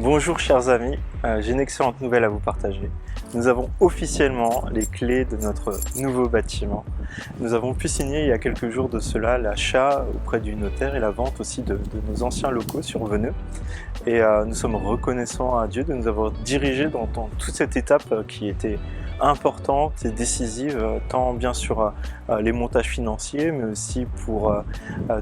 Bonjour chers amis, j'ai une excellente nouvelle à vous partager. Nous avons officiellement les clés de notre nouveau bâtiment. Nous avons pu signer il y a quelques jours de cela l'achat auprès du notaire et la vente aussi de nos anciens locaux sur Veneux. Et nous sommes reconnaissants à Dieu de nous avoir dirigés dans toute cette étape qui était importante et décisive, tant bien sûr les montages financiers, mais aussi pour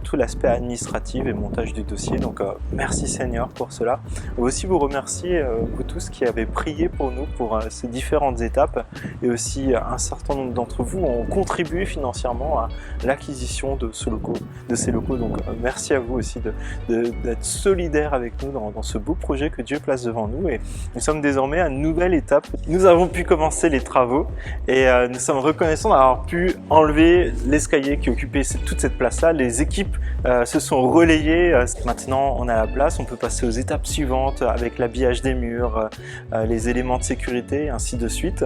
tout l'aspect administratif et montage du dossier. Donc merci Seigneur pour cela. On veut aussi vous remercier, vous tous qui avez prié pour nous pour ces différentes étapes, et aussi un certain nombre d'entre vous ont contribué financièrement à l'acquisition de ces locaux. Donc merci à vous aussi d'être solidaires avec nous dans ce beau projet que Dieu place devant nous. Et nous sommes désormais à une nouvelle étape. Nous avons pu commencer les travaux et nous sommes reconnaissants d'avoir pu enlever l'escalier qui occupait toute cette place-là. Les équipes se sont relayées. Maintenant, on a la place, on peut passer aux étapes suivantes avec l'habillage des murs, les éléments de sécurité, et ainsi de suite.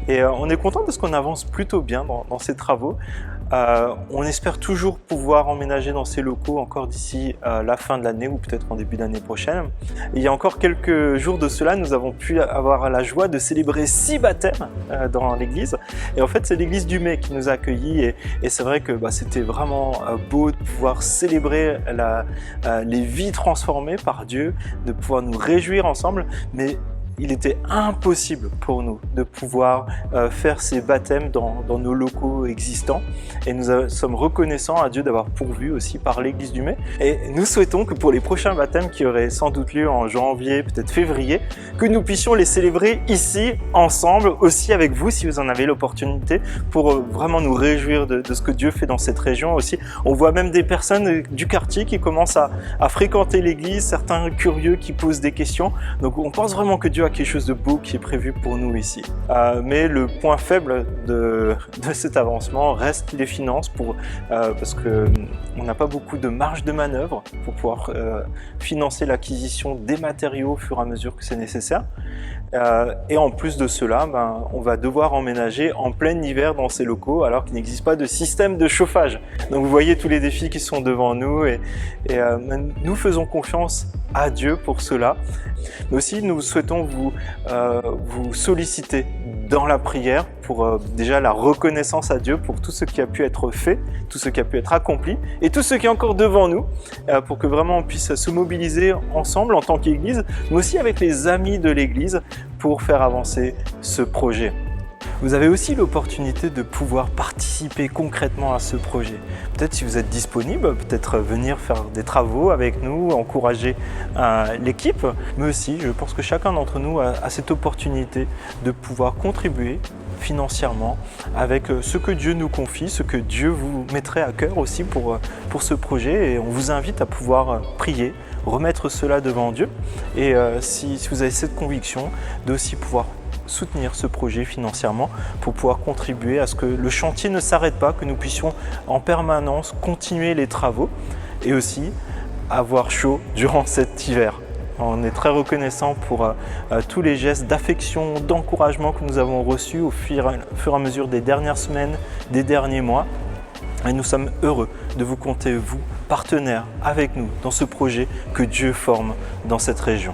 Et on est content parce qu'on avance plutôt bien dans ces travaux. On espère toujours pouvoir emménager dans ces locaux encore d'ici la fin de l'année ou peut-être en début d'année prochaine. Et il y a encore quelques jours de cela, nous avons pu avoir la joie de célébrer 6 baptêmes dans l'église. Et en fait, c'est l'église du Mai qui nous a accueillis et c'est vrai que c'était vraiment beau de pouvoir célébrer les vies transformées par Dieu, de pouvoir nous réjouir ensemble. Mais il était impossible pour nous de pouvoir faire ces baptêmes dans nos locaux existants, et nous sommes reconnaissants à Dieu d'avoir pourvu aussi par l'église du Mai. Et nous souhaitons que pour les prochains baptêmes qui auraient sans doute lieu en janvier, peut-être février, que nous puissions les célébrer ici ensemble, aussi avec vous si vous en avez l'opportunité, pour vraiment nous réjouir de ce que Dieu fait dans cette région aussi. On voit même des personnes du quartier qui commencent à fréquenter l'église, certains curieux qui posent des questions. Donc on pense vraiment que Dieu a quelque chose de beau qui est prévu pour nous ici. Mais le point faible de cet avancement reste les finances, parce qu'on n'a pas beaucoup de marge de manœuvre pour pouvoir financer l'acquisition des matériaux au fur et à mesure que c'est nécessaire. Et en plus de cela, on va devoir emménager en plein hiver dans ces locaux alors qu'il n'existe pas de système de chauffage. Donc vous voyez tous les défis qui sont devant nous, et nous faisons confiance à Dieu pour cela. Mais aussi nous souhaitons vous solliciter dans la prière pour déjà la reconnaissance à Dieu pour tout ce qui a pu être fait, tout ce qui a pu être accompli et tout ce qui est encore devant nous, pour que vraiment on puisse se mobiliser ensemble en tant qu'Église, mais aussi avec les amis de l'Église pour faire avancer ce projet. Vous avez aussi l'opportunité de pouvoir participer concrètement à ce projet. Peut-être si vous êtes disponible, peut-être venir faire des travaux avec nous, encourager l'équipe, mais aussi je pense que chacun d'entre nous a cette opportunité de pouvoir contribuer financièrement avec ce que Dieu nous confie, ce que Dieu vous mettrait à cœur aussi pour ce projet, et on vous invite à pouvoir prier, remettre cela devant Dieu, et si vous avez cette conviction de aussi pouvoir soutenir ce projet financièrement pour pouvoir contribuer à ce que le chantier ne s'arrête pas, que nous puissions en permanence continuer les travaux et aussi avoir chaud durant cet hiver. On est très reconnaissant pour tous les gestes d'affection, d'encouragement que nous avons reçus au fur et à mesure des dernières semaines, des derniers mois. Et nous sommes heureux de vous compter, vous, partenaires avec nous dans ce projet que Dieu forme dans cette région.